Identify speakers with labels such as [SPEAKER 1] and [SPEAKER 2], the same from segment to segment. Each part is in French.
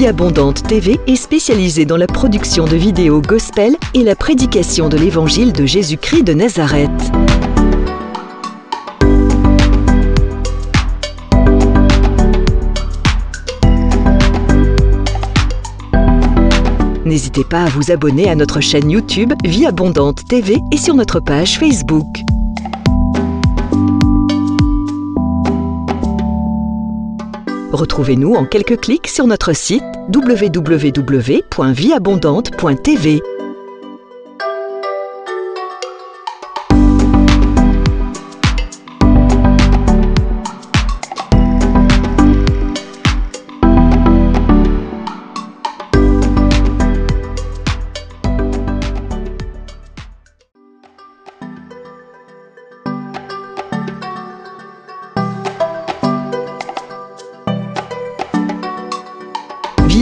[SPEAKER 1] Vie Abondante TV est spécialisée dans la production de vidéos gospel et la prédication de l'évangile de Jésus-Christ de Nazareth. N'hésitez pas à vous abonner à notre chaîne YouTube Vie Abondante TV et sur notre page Facebook. Retrouvez-nous en quelques clics sur notre site www.vieabondante.tv.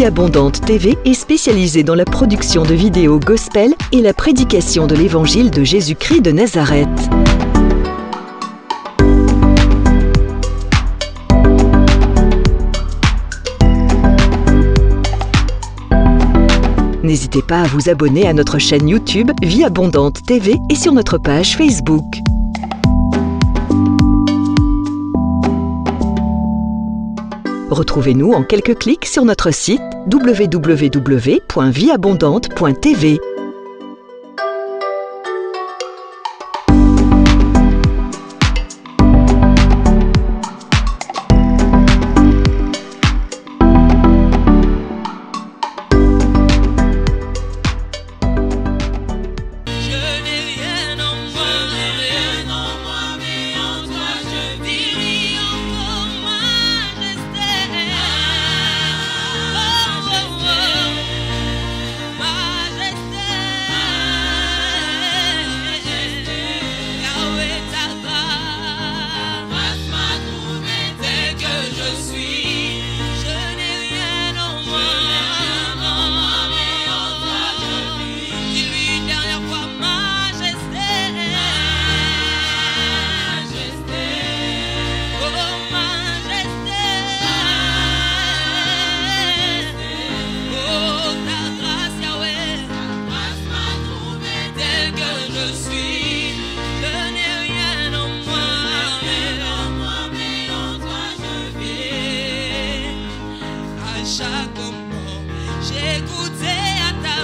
[SPEAKER 1] Vie Abondante TV est spécialisée dans la production de vidéos gospel et la prédication de l'évangile de Jésus-Christ de Nazareth. N'hésitez pas à vous abonner à notre chaîne YouTube Vie Abondante TV et sur notre page Facebook. Retrouvez-nous en quelques clics sur notre site www.vieabondante.tv.
[SPEAKER 2] À chaque moment, j'ai goûté à ta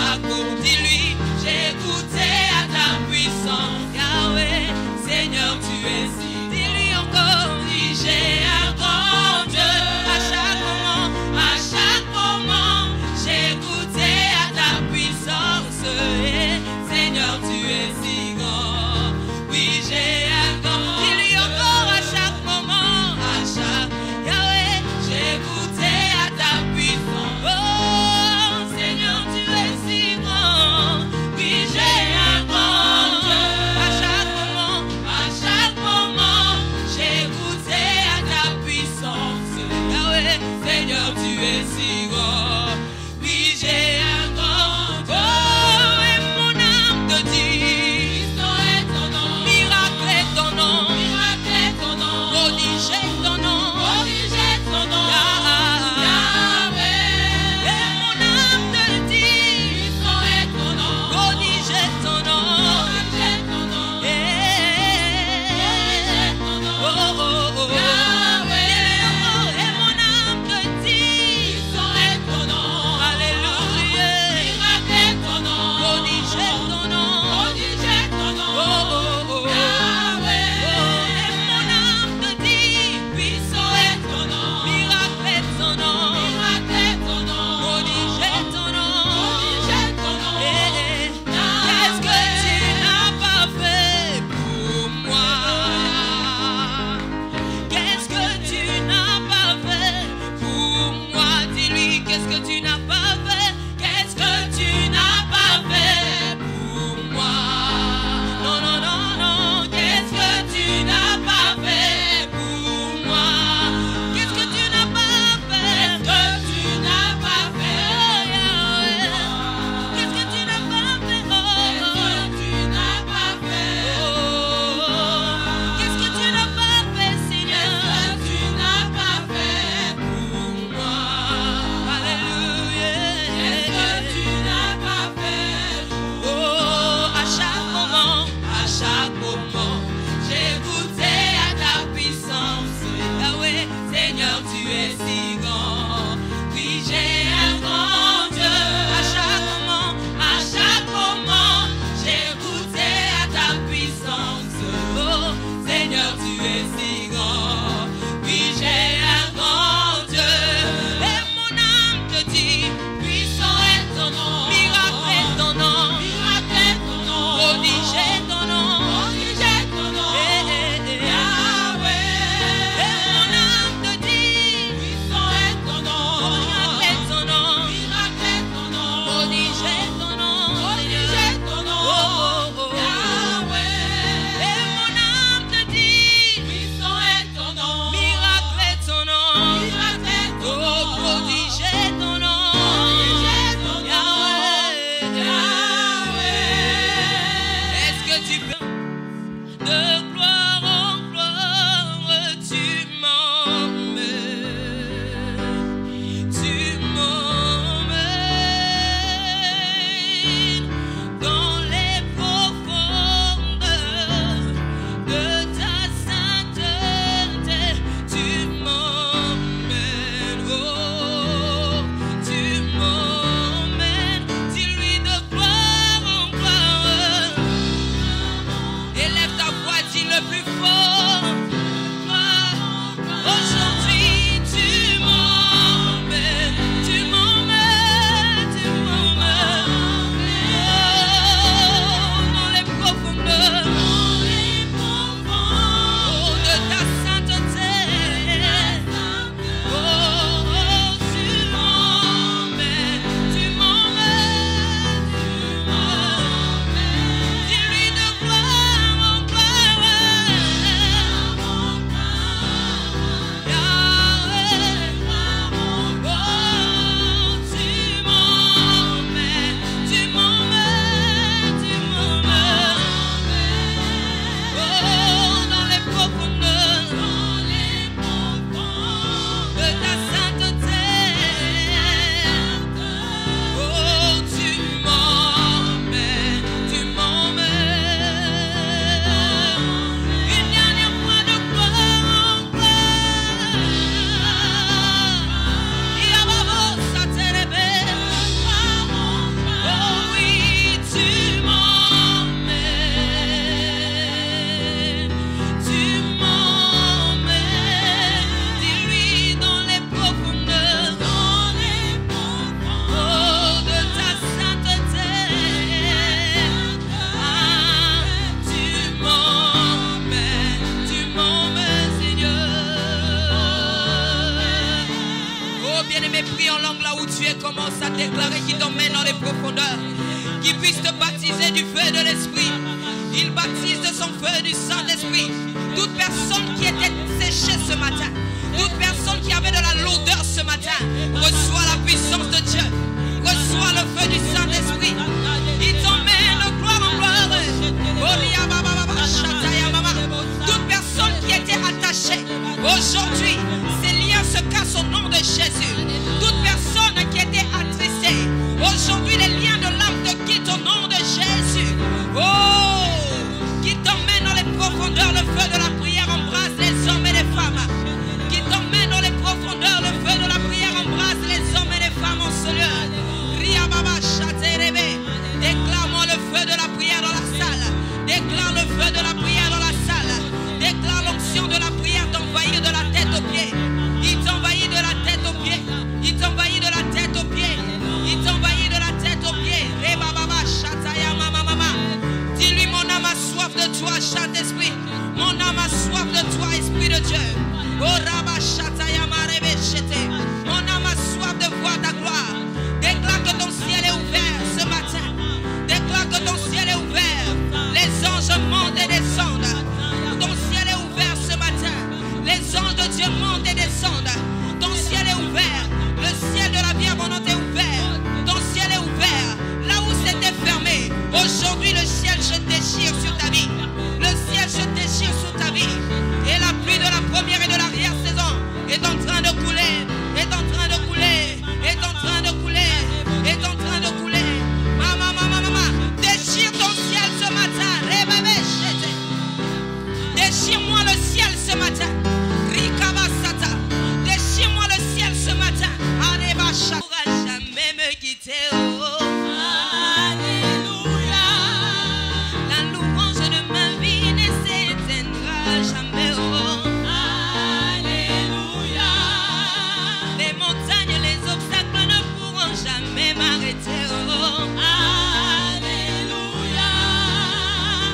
[SPEAKER 2] chaque dis-lui, j'ai goûté à ta puissance. Yahweh, Seigneur, tu es si. Dis-lui encore, dis j'ai un grand Dieu. À chaque moment, j'ai goûté à ta puissance. Et Seigneur, tu es si grand. Oui, j'ai un grand. Dis-lui encore à chaque moment, Yahweh, j'ai goûté à ta puissance. Oh, Seigneur, tu es si grand. qui puisse te baptiser du feu de l'Esprit. Il baptise de son feu du Saint-Esprit. Toute personne qui était séchée ce matin, toute personne qui avait de la lourdeur ce matin, reçoit la puissance de Dieu. Reçois le feu du Saint-Esprit. Il t'emmène de gloire en gloire. Toute personne qui était attachée, aujourd'hui, ces liens se cassent au nom de Jésus. Toute personne qui était attristée, aujourd'hui, les liens de l'âme te quittent au nom de Jésus. Oh, qui t'emmène dans les profondeurs, le feu de la prière embrasse les hommes et les femmes. Qui t'emmène dans les profondeurs, le feu de la prière embrasse les hommes et les femmes en ce lieu. Déclare-moi le feu de la prière dans la salle. Déclare le feu de la prière dans la salle. Déclare l'onction de la prière t'envahir de la tête aux pieds. Il t'envahit de la tête aux pieds. Il t'envahit de la tête aux pieds. Il t'envahit de la tête aux pieds. Dis-lui, mon âme a soif de toi, Saint-Esprit. Mon âme a soif de toi, Esprit de Dieu. Mon âme a soif de voir ta gloire. Déclare que ton ciel est ouvert ce matin. Déclare que ton ciel est ouvert. Les anges montent et descendent. Ton ciel est ouvert ce matin. Les anges de Dieu montent et descendent. Ton ciel est ouvert. Le ciel de la vie abondante est ouvert. Ton ciel est ouvert. Là où c'était fermé, aujourd'hui le ciel se déchire sur ta vie. Le ciel se déchire sur ta vie. Et la pluie de la première et de l'arrière-saison est en train de couler. Est en train de couler. Est en train de couler. Est en train de couler. Maman, maman, maman. Déchire ton ciel ce matin. Déchire-moi le ciel ce matin. Rikabasata. Déchire-moi le ciel ce matin. Arebacha. Ne pourra jamais me quitter. Oh. Alléluia. La louange de ma vie ne s'éteindra jamais. Oh. Alléluia. Les montagnes, les obstacles ne pourront jamais m'arrêter. Oh. Alléluia.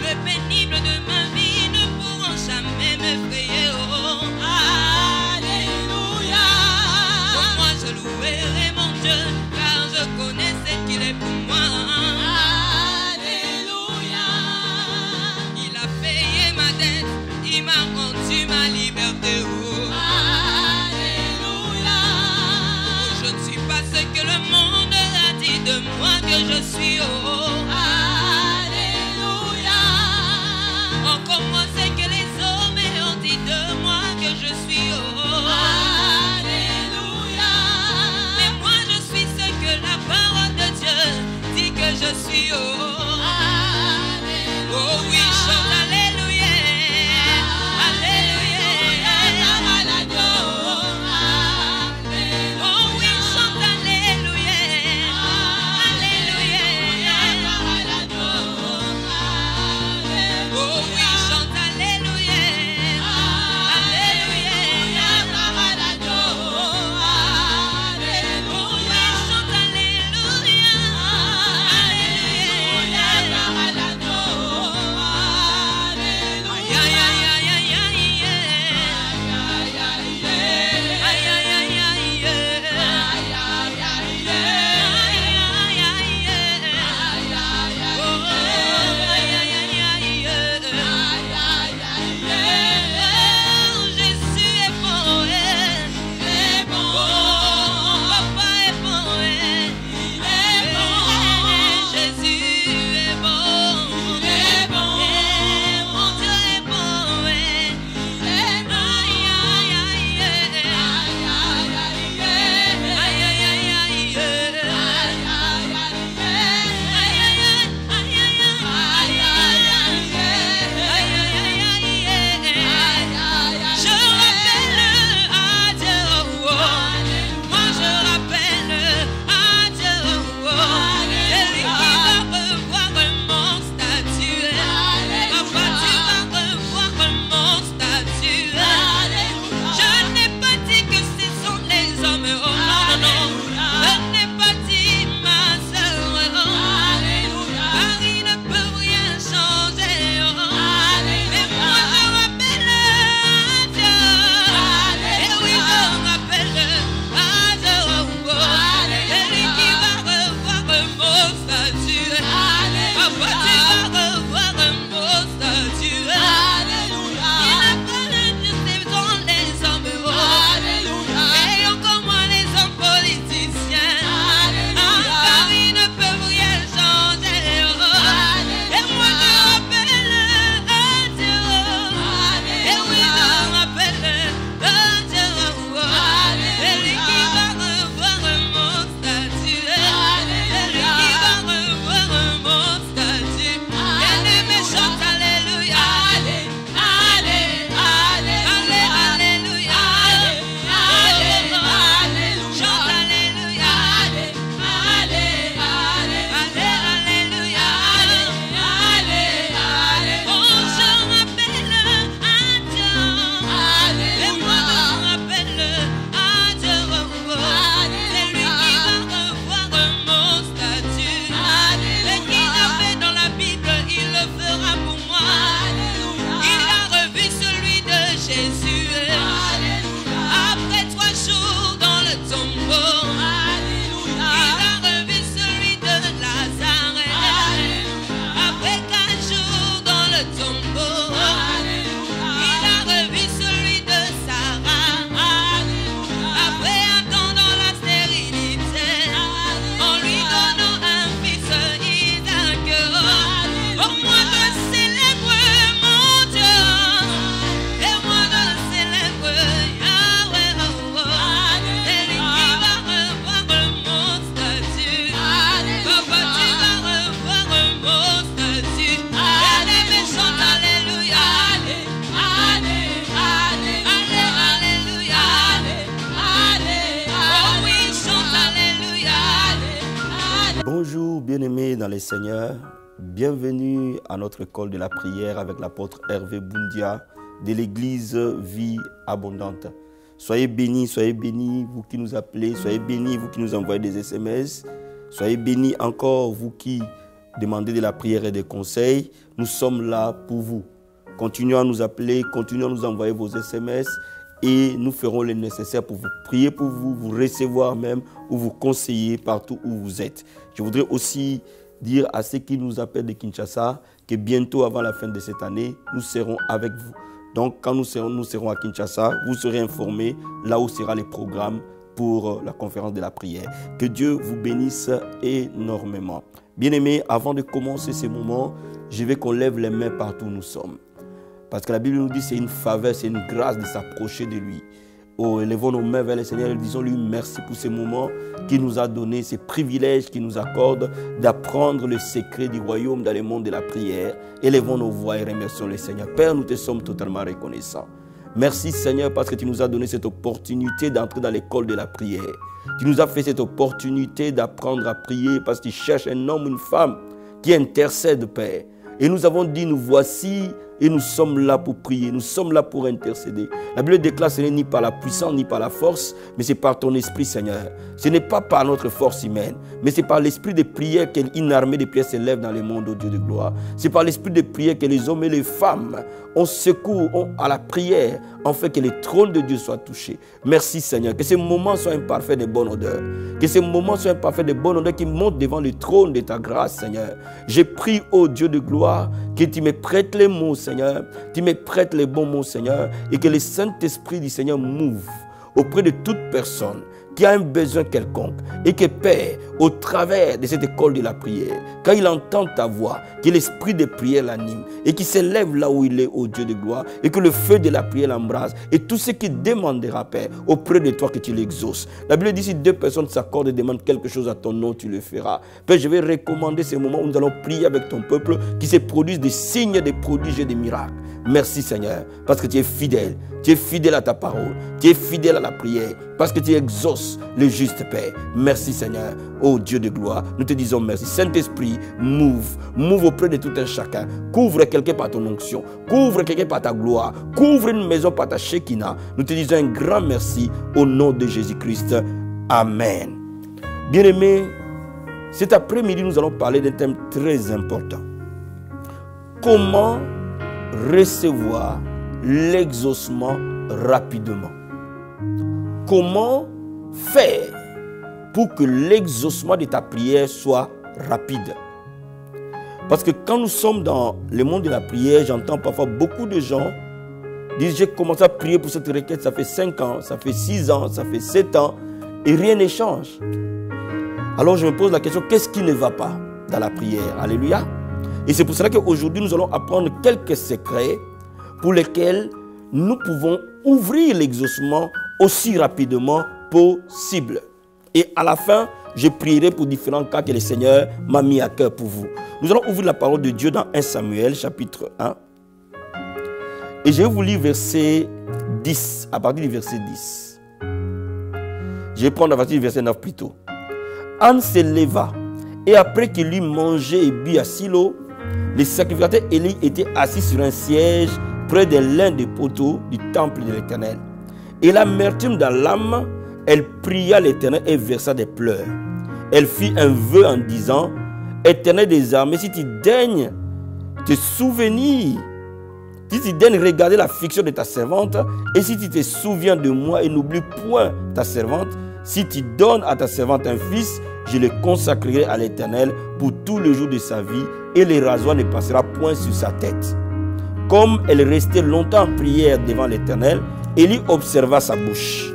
[SPEAKER 2] Le pénible de ma vie ne pourront jamais m'effrayer. Oh. Alléluia. Pour moi je louerai mon Dieu, car je connais ce qu'il est pour moi. Alléluia. Il a payé ma dette, il m'a rendu ma liberté. Oh. Alléluia. Je ne suis pas ce que le monde a dit de moi que je suis. Oh. Alléluia. Encore moins ce que les hommes ont dit de moi que je suis. Oh. Alléluia. Mais moi je suis ce que la parole de Dieu dit que je suis. Oh. Alléluia. Oh oui, chante alléluia. Alléluia. Oh oui, chante alléluia. Alléluia. Oh oui, chante alléluia. Alléluia. Oh oui, chante alléluia. Alléluia.
[SPEAKER 3] dans les Seigneurs, bienvenue à notre école de la prière avec l'apôtre Hervé Boundia de l'église Vie Abondante. Soyez bénis, vous qui nous appelez, soyez bénis, vous qui nous envoyez des SMS, soyez bénis encore, vous qui demandez de la prière et des conseils. Nous sommes là pour vous. Continuez à nous appeler, continuez à nous envoyer vos SMS et nous ferons le nécessaire pour vous prier pour vous, vous recevoir même ou vous conseiller partout où vous êtes. Je voudrais aussi dire à ceux qui nous appellent de Kinshasa que bientôt, avant la fin de cette année, nous serons avec vous. Donc, quand nous serons à Kinshasa, vous serez informés là où sera les programmes pour la conférence de la prière. Que Dieu vous bénisse énormément. Bien-aimés, avant de commencer ce moment, je veux qu'on lève les mains partout où nous sommes. Parce que la Bible nous dit que c'est une faveur, c'est une grâce de s'approcher de lui. Oh, élevons nos mains vers le Seigneur et disons-lui merci pour ces moments qu'il nous a donné, ces privilèges qu'il nous accorde d'apprendre le secret du royaume dans le monde de la prière. Élevons nos voix et remercions le Seigneur. Père, nous te sommes totalement reconnaissants. Merci Seigneur parce que tu nous as donné cette opportunité d'entrer dans l'école de la prière. Tu nous as fait cette opportunité d'apprendre à prier parce que tu cherches un homme ou une femme qui intercède, Père. Et nous avons dit, nous voici et nous sommes là pour prier, nous sommes là pour intercéder. La Bible déclare que ce n'est ni par la puissance ni par la force, mais c'est par ton esprit, Seigneur. Ce n'est pas par notre force humaine, mais c'est par l'esprit de prière qu'une armée de prière s'élève dans le monde, ô Dieu de gloire. C'est par l'esprit de prière que les hommes et les femmes ont secours à la prière, en fait que les trônes de Dieu soient touchés. Merci Seigneur, que ces moments soient un parfait de bonne odeur. Que ces moments soient un parfait de bonne odeur qui montent devant le trône de ta grâce, Seigneur. Je prie, ô Dieu de gloire, que tu me prêtes les mots, Seigneur. Tu me prêtes les bons mots, Seigneur. Et que le Saint-Esprit du Seigneur m'ouvre auprès de toute personne qui a un besoin quelconque et que Père, au travers de cette école de la prière, quand il entend ta voix, que l'esprit de prière l'anime et qu'il s'élève là où il est, ô Dieu de gloire, et que le feu de la prière l'embrase et tout ce qui demandera, Père, auprès de toi que tu l'exauces. La Bible dit, si deux personnes s'accordent et demandent quelque chose à ton nom, tu le feras. Père, je vais recommander ces moments où nous allons prier avec ton peuple, qui se produisent des signes, des prodiges et des miracles. Merci Seigneur, parce que tu es fidèle. Tu es fidèle à ta parole. Tu es fidèle à la prière. Parce que tu exauces le juste Père. Merci Seigneur. Oh Dieu de gloire, nous te disons merci. Saint-Esprit, move auprès de tout un chacun. Couvre quelqu'un par ton onction. Couvre quelqu'un par ta gloire. Couvre une maison par ta Shekinah. Nous te disons un grand merci au nom de Jésus-Christ. Amen. Bien-aimés, cet après-midi, nous allons parler d'un thème très important. Comment recevoir l'exaucement rapidement? Comment faire pour que l'exaucement de ta prière soit rapide? Parce que quand nous sommes dans le monde de la prière, j'entends parfois beaucoup de gens dire j'ai commencé à prier pour cette requête, ça fait 5 ans, ça fait 6 ans, ça fait 7 ans et rien ne change. Alors je me pose la question, qu'est-ce qui ne va pas dans la prière? Alléluia. Et c'est pour cela qu'aujourd'hui, nous allons apprendre quelques secrets pour lesquels nous pouvons ouvrir l'exaucement aussi rapidement possible. Et à la fin, je prierai pour différents cas que le Seigneur m'a mis à cœur pour vous. Nous allons ouvrir la parole de Dieu dans 1 Samuel, chapitre 1. Et je vais vous lire verset 10, à partir du verset 10. Je vais prendre à partir du verset 9 plutôt. Anne se leva, et après qu'il eut mangé et bu à Silo, le sacrificateur Élie était assis sur un siège près de l'un des poteaux du temple de l'Éternel. Et l'amertume dans l'âme, elle pria l'Éternel et versa des pleurs. Elle fit un vœu en disant, Éternel des armées, si tu daignes te souvenir, si tu daignes regarder l'affliction de ta servante, et si tu te souviens de moi et n'oublie point ta servante, si tu donnes à ta servante un fils, je le consacrerai à l'Éternel pour tous les jours de sa vie, et le rasoir ne passera point sur sa tête. Comme elle restait longtemps en prière devant l'Éternel, Élie observa sa bouche.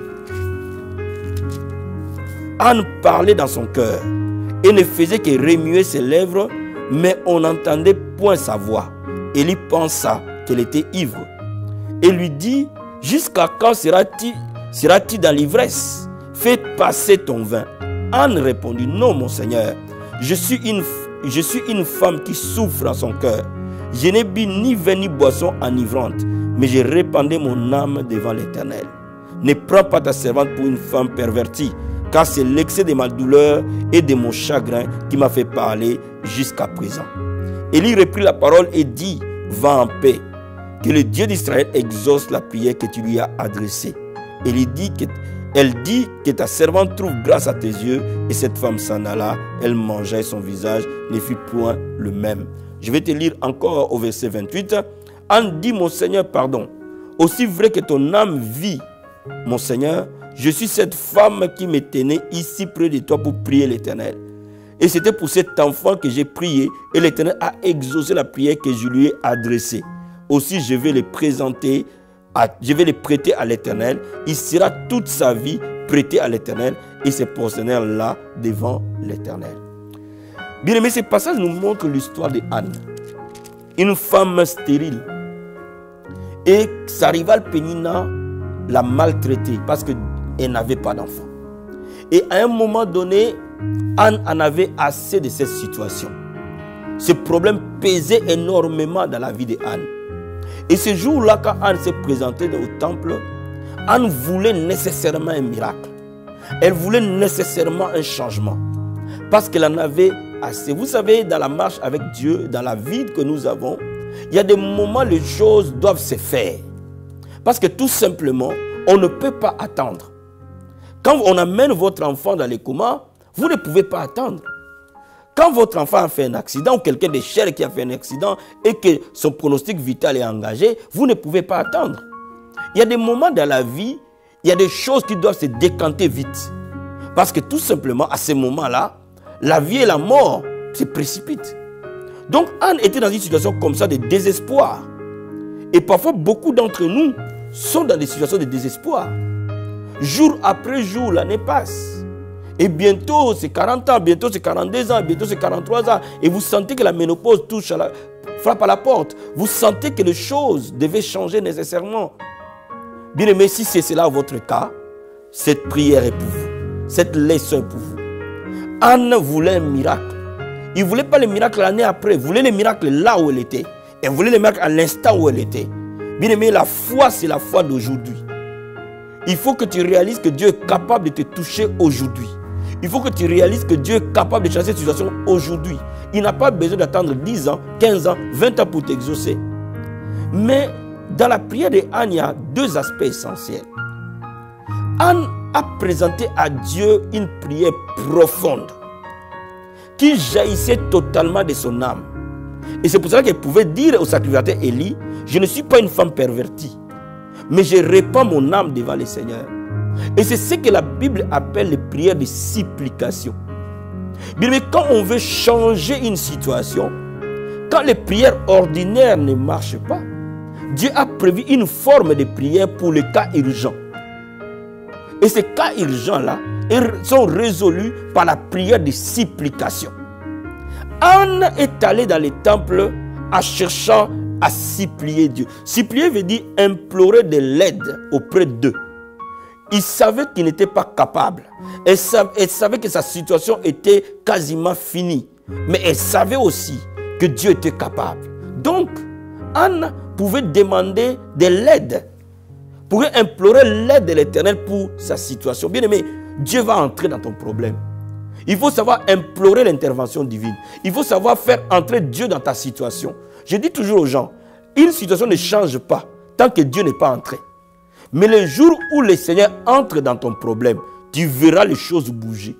[SPEAKER 3] Anne parlait dans son cœur et ne faisait que remuer ses lèvres, mais on n'entendait point sa voix. Élie pensa qu'elle était ivre et lui dit, jusqu'à quand seras-tu dans l'ivresse? Fais passer ton vin. Anne répondit, non mon Seigneur, je suis une femme qui souffre en son cœur. Je n'ai bu ni vin ni boisson enivrante, mais j'ai répandu mon âme devant l'Éternel. Ne prends pas ta servante pour une femme pervertie, car c'est l'excès de ma douleur et de mon chagrin qui m'a fait parler jusqu'à présent. Élie reprit la parole et dit, va en paix, que le Dieu d'Israël exauce la prière que tu lui as adressée. Elle dit que ta servante trouve grâce à tes yeux, et cette femme s'en alla, elle mangea et son visage ne fut point le même. Je vais te lire encore au verset 28. Anne dit, mon Seigneur, pardon, aussi vrai que ton âme vit, mon Seigneur, je suis cette femme qui me tenait ici près de toi pour prier l'Éternel. Et c'était pour cet enfant que j'ai prié, et l'Éternel a exaucé la prière que je lui ai adressée. Aussi, je vais le prêter à l'Éternel. Il sera toute sa vie prêté à l'Éternel et se prosternera là devant l'Éternel. Bien aimé, ce passage nous montre l'histoire de Anne, une femme stérile. Et sa rivale Pénina l'a maltraitée parce qu'elle n'avait pas d'enfant. Et à un moment donné, Anne en avait assez de cette situation. Ce problème pesait énormément dans la vie de Anne. Et ce jour-là, quand Anne s'est présentée au temple, Anne voulait nécessairement un miracle. Elle voulait nécessairement un changement. Parce qu'elle en avait assez. Vous savez, dans la marche avec Dieu, dans la vie que nous avons, il y a des moments où les choses doivent se faire. Parce que tout simplement, on ne peut pas attendre. Quand on amène votre enfant dans les comas, vous ne pouvez pas attendre. Quand votre enfant a fait un accident ou quelqu'un de cher qui a fait un accident et que son pronostic vital est engagé, vous ne pouvez pas attendre. Il y a des moments dans la vie, il y a des choses qui doivent se décanter vite. Parce que tout simplement, à ces moments-là, la vie et la mort se précipitent. Donc Anne était dans une situation comme ça de désespoir. Et parfois, beaucoup d'entre nous sont dans des situations de désespoir. Jour après jour, l'année passe. Et bientôt, c'est 40 ans, bientôt c'est 42 ans, bientôt c'est 43 ans. Et vous sentez que la ménopause frappe à la porte. Vous sentez que les choses devaient changer nécessairement. Bien aimé, si c'est cela votre cas, cette prière est pour vous. Cette leçon est pour vous. Anne voulait un miracle. Il ne voulait pas le miracle l'année après. Il voulait le miracle là où elle était. Elle voulait le miracle à l'instant où elle était. Bien aimé, la foi, c'est la foi d'aujourd'hui. Il faut que tu réalises que Dieu est capable de te toucher aujourd'hui. Il faut que tu réalises que Dieu est capable de changer cette situation aujourd'hui. Il n'a pas besoin d'attendre 10 ans, 15 ans, 20 ans pour t'exaucer. Mais dans la prière de Anne, il y a deux aspects essentiels. Anne a présenté à Dieu une prière profonde qui jaillissait totalement de son âme. Et c'est pour cela qu'elle pouvait dire au sacrificateur Élie, je ne suis pas une femme pervertie, mais je répands mon âme devant le Seigneur. Et c'est ce que la Bible appelle les prières de supplication. Mais quand on veut changer une situation, quand les prières ordinaires ne marchent pas, Dieu a prévu une forme de prière pour les cas urgents. Et ces cas urgents-là sont résolus par la prière de supplication. Anne est allée dans les temples en cherchant à supplier Dieu. Supplier veut dire implorer de l'aide auprès d'eux. Il savait qu'il n'était pas capable. Elle savait que sa situation était quasiment finie. Mais elle savait aussi que Dieu était capable. Donc, Anne pouvait demander de l'aide. Pouvait implorer l'aide de l'Éternel pour sa situation. Bien aimé, Dieu va entrer dans ton problème. Il faut savoir implorer l'intervention divine. Il faut savoir faire entrer Dieu dans ta situation. Je dis toujours aux gens, une situation ne change pas tant que Dieu n'est pas entré. Mais le jour où le Seigneur entre dans ton problème, tu verras les choses bouger.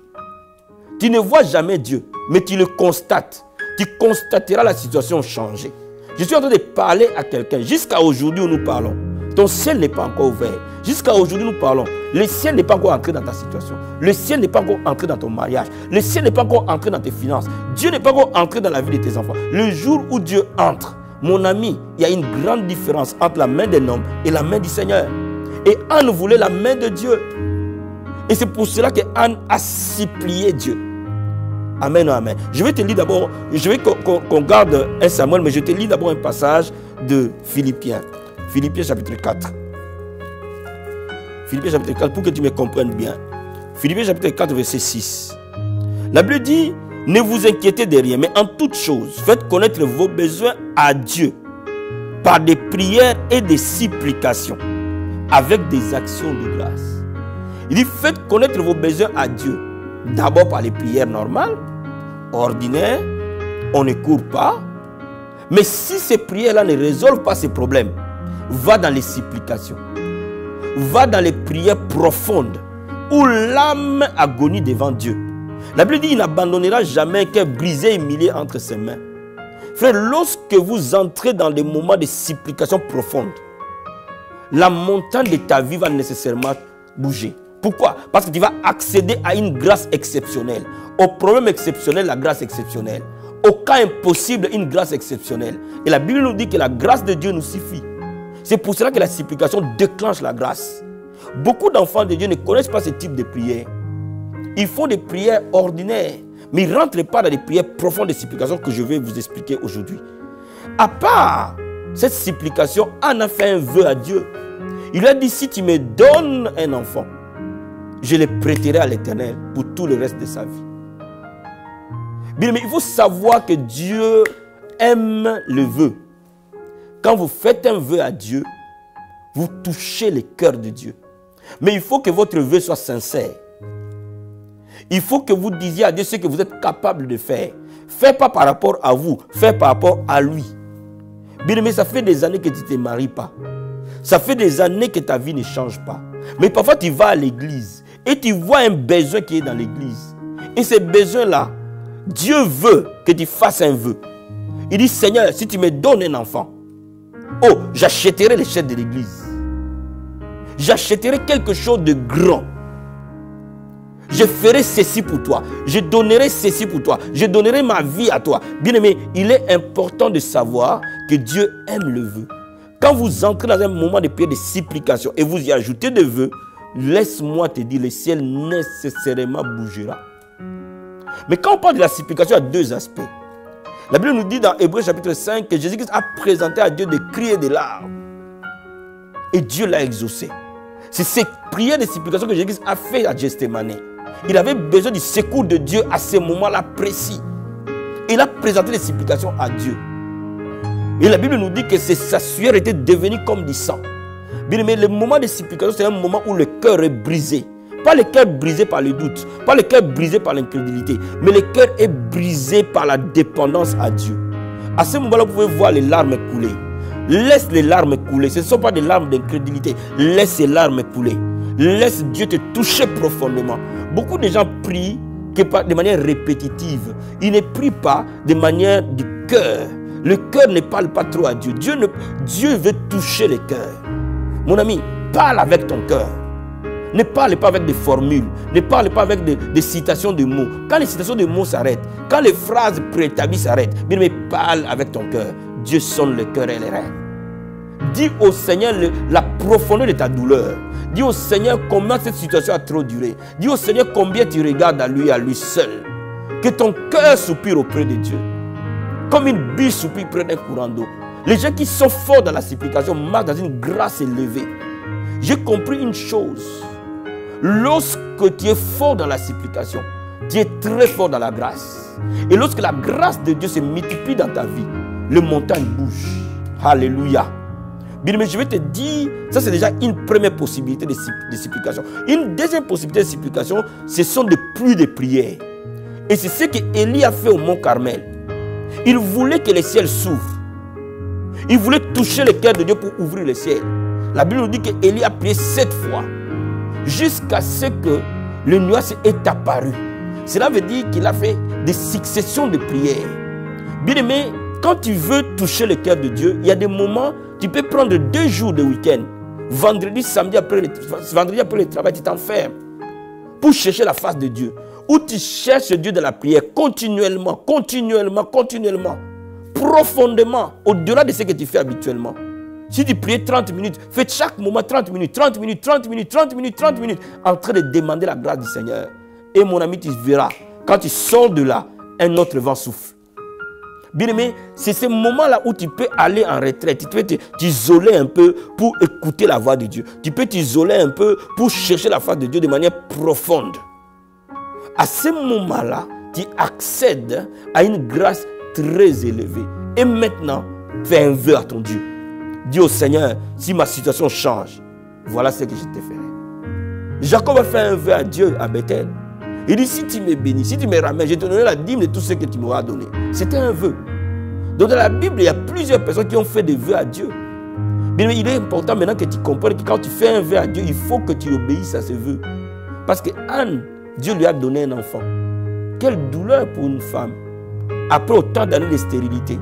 [SPEAKER 3] Tu ne vois jamais Dieu, mais tu le constates. Tu constateras la situation changer. Je suis en train de parler à quelqu'un. Jusqu'à aujourd'hui où nous parlons, ton ciel n'est pas encore ouvert. Jusqu'à aujourd'hui nous parlons, le ciel n'est pas encore entré dans ta situation. Le ciel n'est pas encore entré dans ton mariage. Le ciel n'est pas encore entré dans tes finances. Dieu n'est pas encore entré dans la vie de tes enfants. Le jour où Dieu entre, mon ami, il y a une grande différence entre la main d'un homme et la main du Seigneur. Et Anne voulait la main de Dieu. Et c'est pour cela que Anne a supplié Dieu. Amen, amen. Je vais te lire d'abord, je vais qu'on garde 1 Samuel, mais je te lis d'abord un passage de Philippiens. Philippiens chapitre 4. Philippiens chapitre 4, pour que tu me comprennes bien. Philippiens chapitre 4, verset 6. La Bible dit, ne vous inquiétez de rien, mais en toutes choses, faites connaître vos besoins à Dieu par des prières et des supplications, avec des actions de grâce. Il dit, faites connaître vos besoins à Dieu. D'abord par les prières normales, ordinaires, on ne court pas. Mais si ces prières-là ne résolvent pas ces problèmes, va dans les supplications. Va dans les prières profondes où l'âme agonie devant Dieu. La Bible dit, il n'abandonnera jamais qu'un brisé et humilié entre ses mains. Frère, lorsque vous entrez dans des moments de supplication profonde, la montagne de ta vie va nécessairement bouger. Pourquoi? Parce que tu vas accéder à une grâce exceptionnelle. Au problème exceptionnel, la grâce exceptionnelle. Au cas impossible, une grâce exceptionnelle. Et la Bible nous dit que la grâce de Dieu nous suffit. C'est pour cela que la supplication déclenche la grâce. Beaucoup d'enfants de Dieu ne connaissent pas ce type de prière. Ils font des prières ordinaires, mais ils ne rentrent pas dans des prières profondes de supplication que je vais vous expliquer aujourd'hui. À part cette supplication, Anne a fait un vœu à Dieu. Il a dit, si tu me donnes un enfant, je le prêterai à l'Éternel pour tout le reste de sa vie. Bien, mais il faut savoir que Dieu aime le vœu. Quand vous faites un vœu à Dieu, vous touchez le cœur de Dieu. Mais il faut que votre vœu soit sincère. Il faut que vous disiez à Dieu ce que vous êtes capable de faire. Faites pas par rapport à vous, faites par rapport à lui. Bien, mais ça fait des années que tu ne te maries pas. Ça fait des années que ta vie ne change pas. Mais parfois tu vas à l'église et tu vois un besoin qui est dans l'église. Et ce besoin-là, Dieu veut que tu fasses un vœu. Il dit, Seigneur, si tu me donnes un enfant, oh, j'achèterai les chaises de l'église. J'achèterai quelque chose de grand. Je ferai ceci pour toi. Je donnerai ceci pour toi. Je donnerai ma vie à toi. Bien-aimé, il est important de savoir que Dieu aime le vœu. Quand vous entrez dans un moment de prière de supplication et vous y ajoutez des vœux, laisse-moi te dire, le ciel nécessairement bougera. Mais quand on parle de la supplication, il y a deux aspects. La Bible nous dit dans Hébreux chapitre 5 que Jésus-Christ a présenté à Dieu des cris et des larmes. Et Dieu l'a exaucé. C'est cette prière de supplication que Jésus-Christ a fait à Gethsémani. Il avait besoin du secours de Dieu à ce moment-là précis. Il a présenté les supplications à Dieu. Et la Bible nous dit que sa sueur était devenue comme du sang. Bien, mais le moment de supplication, c'est un moment où le cœur est brisé. Pas le cœur brisé par le doute, pas le cœur brisé par l'incrédulité, mais le cœur est brisé par la dépendance à Dieu. À ce moment-là, vous pouvez voir les larmes couler. Laisse les larmes couler. Ce ne sont pas des larmes d'incrédulité. Laisse les larmes couler. Laisse Dieu te toucher profondément. Beaucoup de gens prient de manière répétitive. Ils ne prient pas de manière du cœur. Le cœur ne parle pas trop à Dieu. Dieu veut toucher le cœur. Mon ami, parle avec ton cœur. Ne parle pas avec des formules. Ne parle pas avec des citations de mots. Quand les citations de mots s'arrêtent, quand les phrases préétablies s'arrêtent, mais parle avec ton cœur. Dieu sonne le cœur et les reins. Dis au Seigneur la profondeur de ta douleur. Dis au Seigneur combien cette situation a trop duré. Dis au Seigneur combien tu regardes à lui seul. Que ton cœur soupire auprès de Dieu. Comme une biche soupire près d'un courant d'eau. Les gens qui sont forts dans la supplication marchent dans une grâce élevée. J'ai compris une chose. Lorsque tu es fort dans la supplication, tu es très fort dans la grâce. Et lorsque la grâce de Dieu se multiplie dans ta vie, les montagnes bougent. Alléluia. Bien, mais je vais te dire, ça c'est déjà une première possibilité de supplication. Une deuxième possibilité de supplication, ce sont des pluies de prières. Et c'est ce qu'Élie a fait au mont Carmel. Il voulait que les ciels s'ouvrent. Il voulait toucher le cœur de Dieu pour ouvrir le ciel. La Bible nous dit qu'Élie a prié 7 fois. Jusqu'à ce que le nuage est apparu. Cela veut dire qu'il a fait des successions de prières. Bien aimé, quand tu veux toucher le cœur de Dieu, il y a des moments, tu peux prendre 2 jours de week-end. Vendredi, samedi après le travail, tu t'enfermes pour chercher la face de Dieu. Ou tu cherches Dieu dans la prière continuellement, profondément, au-delà de ce que tu fais habituellement. Si tu pries 30 minutes, fais chaque moment 30 minutes, en train de demander la grâce du Seigneur. Et mon ami, tu verras, quand tu sors de là, un autre vent souffle. Bien aimé, c'est ce moment-là où tu peux aller en retraite. Tu peux t'isoler un peu pour écouter la voix de Dieu. Tu peux t'isoler un peu pour chercher la face de Dieu de manière profonde. À ce moment-là, tu accèdes à une grâce très élevée. Et maintenant, fais un vœu à ton Dieu. Dis au Seigneur, si ma situation change, voilà ce que je te ferai. Jacob a fait un vœu à Dieu à Bethel. Il dit, si tu me bénis, si tu me ramènes, je te donnerai la dîme de tout ce que tu m'auras donné. C'était un vœu. Donc dans la Bible, il y a plusieurs personnes qui ont fait des vœux à Dieu. Mais il est important maintenant que tu comprennes que quand tu fais un vœu à Dieu, il faut que tu obéisses à ce vœu. Parce que Anne, Dieu lui a donné un enfant. Quelle douleur pour une femme. Après autant d'années de stérilité,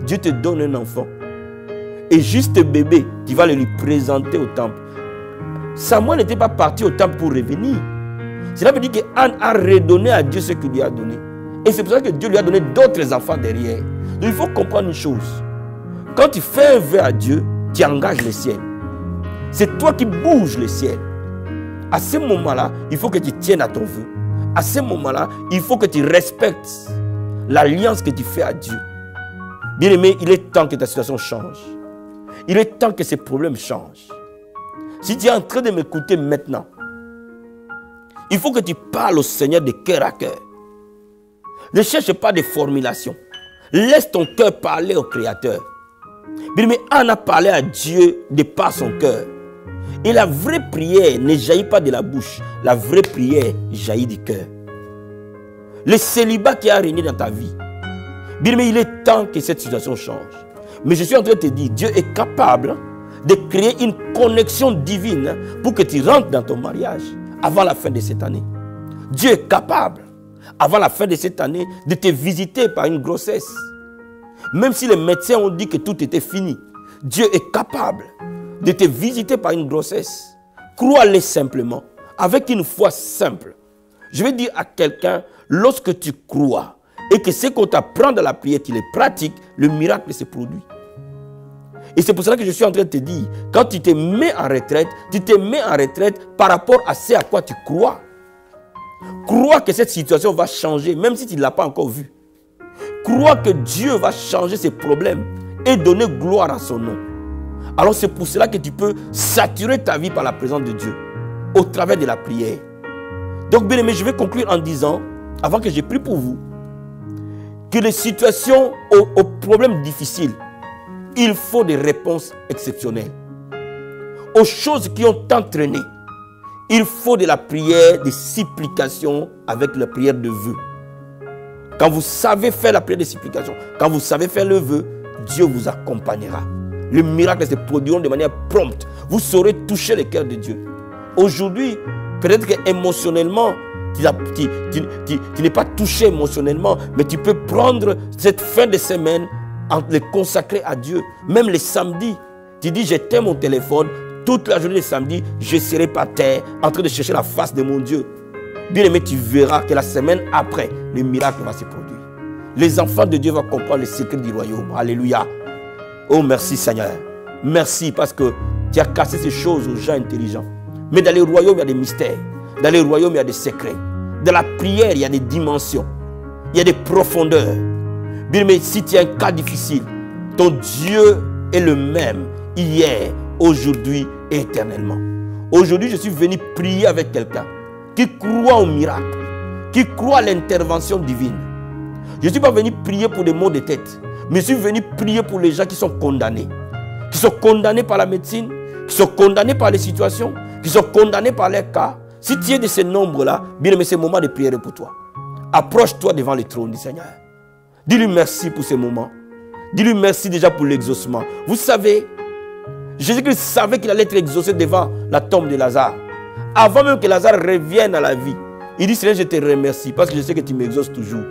[SPEAKER 3] Dieu te donne un enfant. Et juste bébé, tu vas le lui présenter au temple. Samuel n'était pas parti au temple pour revenir. Cela veut dire qu'Anne a redonné à Dieu ce qu'il lui a donné. Et c'est pour ça que Dieu lui a donné d'autres enfants derrière. Donc il faut comprendre une chose. Quand tu fais un vœu à Dieu, tu engages le ciel. C'est toi qui bouges le ciel. À ce moment-là, il faut que tu tiennes à ton vœu. À ce moment-là, il faut que tu respectes l'alliance que tu fais à Dieu. Bien-aimé, il est temps que ta situation change. Il est temps que ces problèmes changent. Si tu es en train de m'écouter maintenant, il faut que tu parles au Seigneur de cœur à cœur. Ne cherche pas de formulation. Laisse ton cœur parler au Créateur. Bien-aimé, Anne a parlé à Dieu de par son cœur. Et la vraie prière ne jaillit pas de la bouche. La vraie prière jaillit du cœur. Le célibat qui a régné dans ta vie. Bien aimé, il est temps que cette situation change. Mais je suis en train de te dire, Dieu est capable de créer une connexion divine pour que tu rentres dans ton mariage avant la fin de cette année. Dieu est capable, avant la fin de cette année, de te visiter par une grossesse. Même si les médecins ont dit que tout était fini, Dieu est capable de te visiter par une grossesse. Crois-le simplement, avec une foi simple. Je vais dire à quelqu'un, lorsque tu crois et que ce qu'on t'apprend dans la prière, tu les pratiques, le miracle se produit. Et c'est pour cela que je suis en train de te dire, quand tu te mets en retraite, tu te mets en retraite par rapport à ce à quoi tu crois. Crois que cette situation va changer, même si tu ne l'as pas encore vu. Crois que Dieu va changer ses problèmes et donner gloire à son nom. Alors c'est pour cela que tu peux saturer ta vie par la présence de Dieu, au travers de la prière. Donc bien aimé, je vais conclure en disant, avant que j'ai pris pour vous, que les situations aux problèmes difficiles, il faut des réponses exceptionnelles. Aux choses qui ont entraîné, il faut de la prière, des supplications avec la prière de vœu. Quand vous savez faire la prière de supplication, quand vous savez faire le vœu, Dieu vous accompagnera. Le miracle se produira de manière prompte. Vous saurez toucher le cœur de Dieu. Aujourd'hui, peut-être qu'émotionnellement, tu n'es pas touché émotionnellement, mais tu peux prendre cette fin de semaine en le consacrer à Dieu. Même les samedis, tu dis, j'éteins mon téléphone, toute la journée de samedi, je serai par terre, en train de chercher la face de mon Dieu. Bien aimé, tu verras que la semaine après, le miracle va se produire. Les enfants de Dieu vont comprendre le secret du royaume. Alléluia. Oh, merci Seigneur. Merci parce que tu as cassé ces choses aux gens intelligents. Mais dans le royaume, il y a des mystères. Dans le royaume, il y a des secrets. Dans la prière, il y a des dimensions. Il y a des profondeurs. Bien aimé, si tu as un cas difficile, ton Dieu est le même hier, aujourd'hui et éternellement. Aujourd'hui, je suis venu prier avec quelqu'un qui croit au miracle, qui croit à l'intervention divine. Je ne suis pas venu prier pour des maux de tête, mais je suis venu prier pour les gens qui sont condamnés. Qui sont condamnés par la médecine, qui sont condamnés par les situations, qui sont condamnés par les cas. Si tu es de ces nombres-là, bien aimé, c'est le moment de prière pour toi. Approche-toi devant le trône du Seigneur. Dis-lui merci pour ces moments. Dis-lui merci déjà pour l'exaucement. Vous savez, Jésus-Christ savait qu'il allait être exaucé devant la tombe de Lazare. Avant même que Lazare revienne à la vie, il dit, Seigneur, je te remercie parce que je sais que tu m'exauces toujours.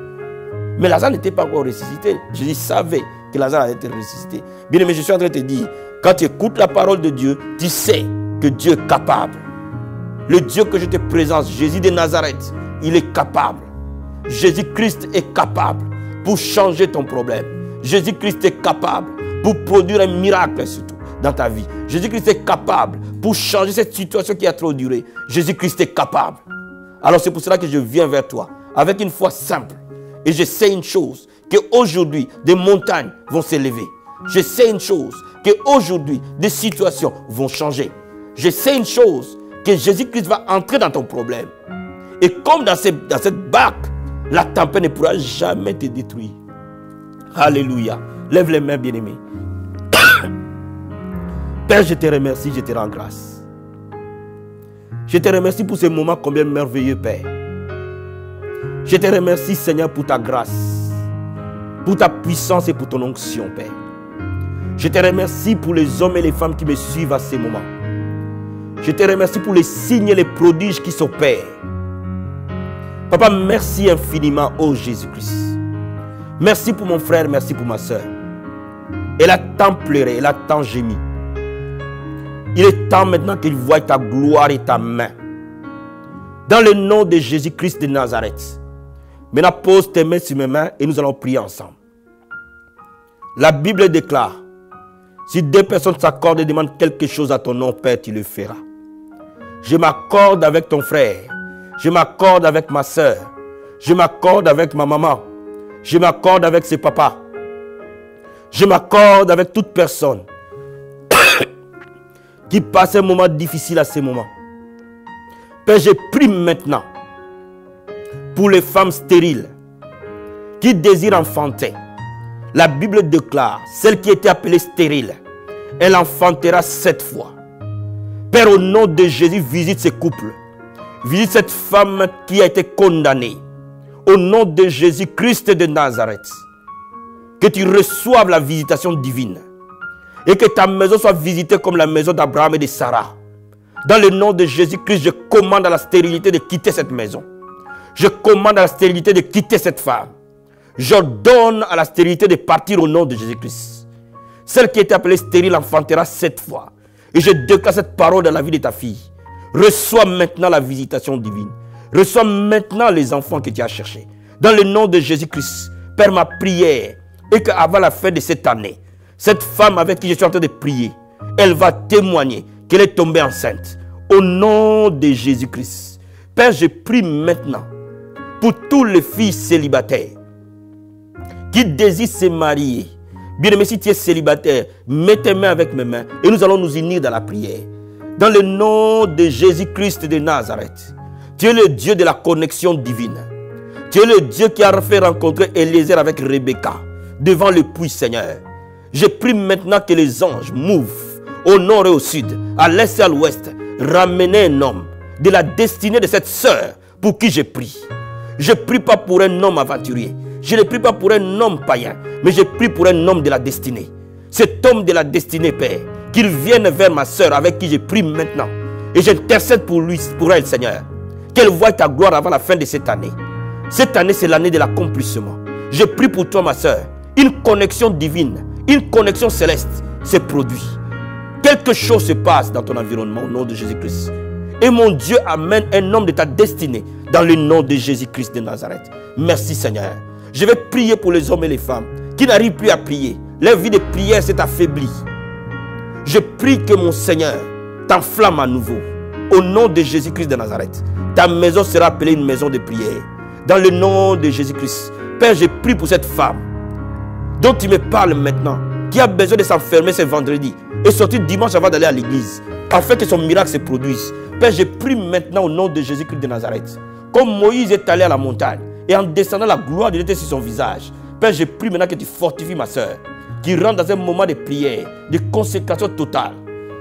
[SPEAKER 3] Mais Lazare n'était pas encore ressuscité. Jésus savait que Lazare allait être ressuscité. Bien aimé, je suis en train de te dire, quand tu écoutes la parole de Dieu, tu sais que Dieu est capable. Le Dieu que je te présente, Jésus de Nazareth, il est capable. Jésus-Christ est capable pour changer ton problème. Jésus-Christ est capable pour produire un miracle surtout dans ta vie. Jésus-Christ est capable pour changer cette situation qui a trop duré. Jésus-Christ est capable. Alors c'est pour cela que je viens vers toi avec une foi simple. Et je sais une chose, qu'aujourd'hui, des montagnes vont s'élever. Je sais une chose, qu'aujourd'hui, des situations vont changer. Je sais une chose, que Jésus-Christ va entrer dans ton problème. Et comme dans cette barque, la tempête ne pourra jamais te détruire. Alléluia. Lève les mains, bien-aimés. Père, je te remercie, je te rends grâce. Je te remercie pour ces moments combien merveilleux, Père. Je te remercie, Seigneur, pour ta grâce, pour ta puissance et pour ton onction, Père. Je te remercie pour les hommes et les femmes qui me suivent à ces moments. Je te remercie pour les signes et les prodiges qui s'opèrent. Papa, merci infiniment, ô Jésus-Christ. Merci pour mon frère, merci pour ma soeur. Elle a tant pleuré, elle a tant gémi. Il est temps maintenant qu'il voie ta gloire et ta main. Dans le nom de Jésus-Christ de Nazareth. Maintenant, pose tes mains sur mes mains et nous allons prier ensemble. La Bible déclare, si deux personnes s'accordent et demandent quelque chose à ton nom, Père, tu le feras. Je m'accorde avec ton frère. Je m'accorde avec ma soeur. Je m'accorde avec ma maman. Je m'accorde avec ses papas. Je m'accorde avec toute personne qui passe un moment difficile à ce moment. Père, je prie maintenant pour les femmes stériles qui désirent enfanter. La Bible déclare, celle qui était appelée stérile, elle enfantera 7 fois. Père, au nom de Jésus, visite ces couples. Visite cette femme qui a été condamnée. Au nom de Jésus-Christ de Nazareth. Que tu reçoives la visitation divine. Et que ta maison soit visitée comme la maison d'Abraham et de Sarah. Dans le nom de Jésus-Christ, je commande à la stérilité de quitter cette maison. Je commande à la stérilité de quitter cette femme. J'ordonne à la stérilité de partir au nom de Jésus-Christ. Celle qui était appelée stérile enfantera 7 fois. Et je déclare cette parole dans la vie de ta fille. Reçois maintenant la visitation divine. Reçois maintenant les enfants que tu as cherchés. Dans le nom de Jésus-Christ, Père, ma prière est qu'avant la fin de cette année, cette femme avec qui je suis en train de prier, elle va témoigner qu'elle est tombée enceinte. Au nom de Jésus-Christ. Père, je prie maintenant pour tous les filles célibataires qui désirent se marier. Bien-aimé, si tu es célibataire, mets tes mains avec mes mains et nous allons nous unir dans la prière. Dans le nom de Jésus-Christ de Nazareth, tu es le Dieu de la connexion divine. Tu es le Dieu qui a fait rencontrer Eliezer avec Rebecca devant le puits, Seigneur. Je prie maintenant que les anges mouvent au nord et au sud, à l'est et à l'ouest, ramener un homme de la destinée de cette sœur pour qui je prie. Je ne prie pas pour un homme aventurier. Je ne prie pas pour un homme païen, mais je prie pour un homme de la destinée. Cet homme de la destinée, Père, qu'il vienne vers ma soeur avec qui je prie maintenant. Et j'intercède pour lui, pour elle, Seigneur. Qu'elle voie ta gloire avant la fin de cette année. Cette année, c'est l'année de l'accomplissement. Je prie pour toi, ma soeur. Une connexion divine, une connexion céleste se produit. Quelque chose se passe dans ton environnement au nom de Jésus-Christ. Et mon Dieu amène un homme de ta destinée dans le nom de Jésus-Christ de Nazareth. Merci, Seigneur. Je vais prier pour les hommes et les femmes qui n'arrivent plus à prier. Leur vie de prière s'est affaiblie. Je prie que mon Seigneur t'enflamme à nouveau. Au nom de Jésus-Christ de Nazareth, ta maison sera appelée une maison de prière. Dans le nom de Jésus-Christ. Père, je prie pour cette femme dont tu me parles maintenant, qui a besoin de s'enfermer ce vendredi et sortir dimanche avant d'aller à l'église, afin que son miracle se produise. Père, je prie maintenant au nom de Jésus-Christ de Nazareth. Comme Moïse est allé à la montagne et en descendant, la gloire de Dieu était sur son visage. Père, je prie maintenant que tu fortifies ma soeur, qui rentre dans un moment de prière, de consécration totale,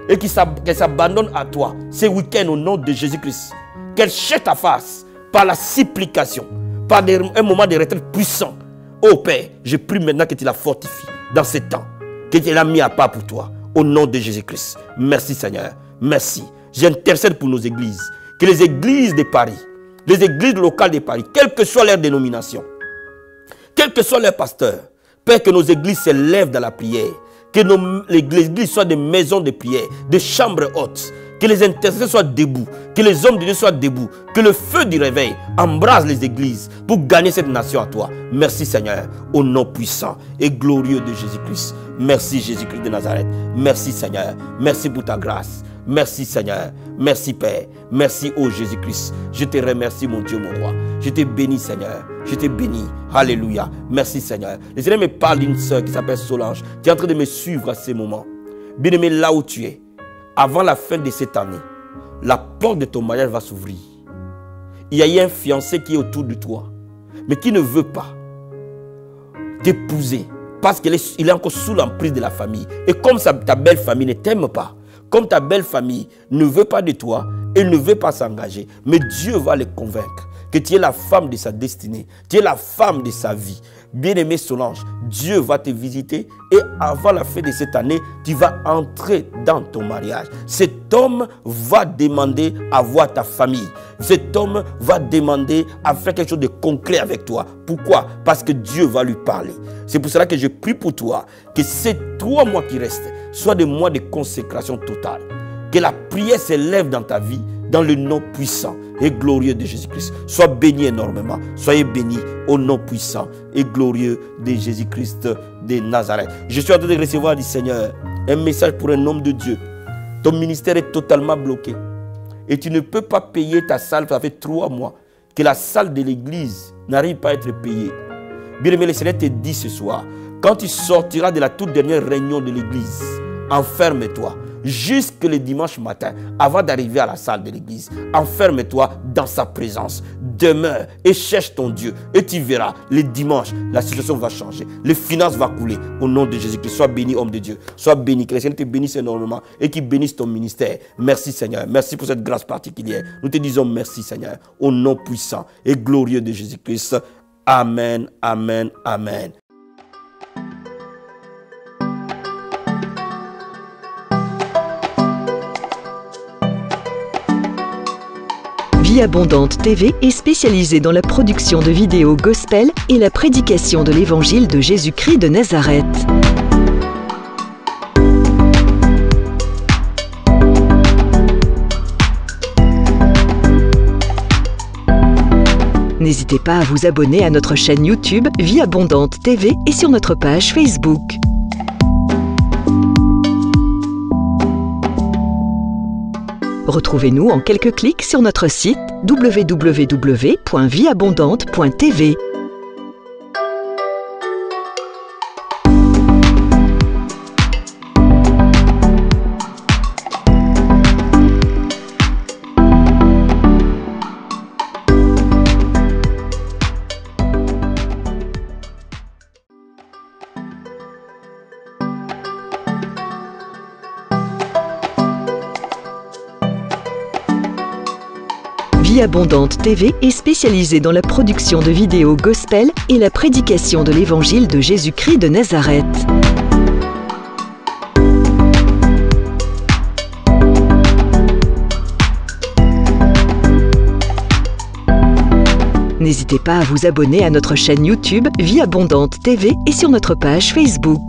[SPEAKER 3] et qu'elle s'abandonne à toi ce week-end au nom de Jésus-Christ. Qu'elle cherche ta face par la supplication, par un moment de retraite puissant. Oh Père, je prie maintenant que tu la fortifies dans ce temps, que tu l'as mis à part pour toi, au nom de Jésus-Christ. Merci Seigneur, merci. J'intercède pour nos églises, que les églises de Paris, les églises locales de Paris, quelle que soit leur dénomination, quel que soit leur pasteur, Père, que nos églises se lèvent dans la prière, que les églises soient des maisons de prière, des chambres hautes, que les intercesseurs soient debout, que les hommes de Dieu soient debout, que le feu du réveil embrase les églises pour gagner cette nation à toi. Merci Seigneur, au nom puissant et glorieux de Jésus-Christ. Merci Jésus-Christ de Nazareth. Merci Seigneur, merci pour ta grâce. Merci Seigneur, merci Père, merci ô Jésus-Christ. Je te remercie mon Dieu, mon roi. Je te bénis Seigneur, je te bénis. Alléluia, merci Seigneur. Le Seigneur me parle d'une soeur qui s'appelle Solange, qui est en train de me suivre à ces moments. Bien-aimé, là où tu es, avant la fin de cette année, la porte de ton mariage va s'ouvrir. Il y a eu un fiancé qui est autour de toi, mais qui ne veut pas t'épouser parce qu'il est encore sous l'emprise de la famille. Et comme ta belle famille ne t'aime pas, comme ta belle famille ne veut pas de toi, Elle ne veut pas s'engager. Mais Dieu va les convaincre que tu es la femme de sa destinée. Tu es la femme de sa vie. Bien-aimée Solange, Dieu va te visiter et avant la fin de cette année, tu vas entrer dans ton mariage. Cet homme va demander à voir ta famille. Cet homme va demander à faire quelque chose de concret avec toi. Pourquoi? Parce que Dieu va lui parler. C'est pour cela que je prie pour toi que ces 3 mois qui restent soient des mois de consécration totale. Que la prière s'élève dans ta vie dans le nom puissant et glorieux de Jésus-Christ. Sois béni énormément. Soyez bénis au nom puissant et glorieux de Jésus-Christ de Nazareth. Je suis en train de recevoir du Seigneur un message pour un homme de Dieu. Ton ministère est totalement bloqué. Et tu ne peux pas payer ta salle. Ça fait 3 mois que la salle de l'église n'arrive pas à être payée. Bien aimé, le Seigneur te dit ce soir, quand tu sortiras de la toute dernière réunion de l'église, enferme-toi. Jusque le dimanche matin, avant d'arriver à la salle de l'église, enferme-toi dans sa présence. Demeure et cherche ton Dieu. Et tu verras, le dimanche, la situation va changer. Les finances vont couler au nom de Jésus-Christ. Sois béni, homme de Dieu. Sois béni. Que le Seigneur te bénisse énormément et qu'il bénisse ton ministère. Merci Seigneur. Merci pour cette grâce particulière. Nous te disons merci Seigneur. Au nom puissant et glorieux de Jésus-Christ. Amen, amen, amen.
[SPEAKER 1] Vie Abondante TV est spécialisée dans la production de vidéos gospel et la prédication de l'évangile de Jésus-Christ de Nazareth. N'hésitez pas à vous abonner à notre chaîne YouTube Vie Abondante TV et sur notre page Facebook. Retrouvez-nous en quelques clics sur notre site www.vieabondante.tv. Vie Abondante TV est spécialisée dans la production de vidéos gospel et la prédication de l'évangile de Jésus-Christ de Nazareth. N'hésitez pas à vous abonner à notre chaîne YouTube Vie Abondante TV et sur notre page Facebook.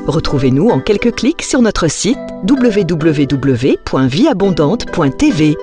[SPEAKER 1] Retrouvez-nous en quelques clics sur notre site www.vieabondante.tv.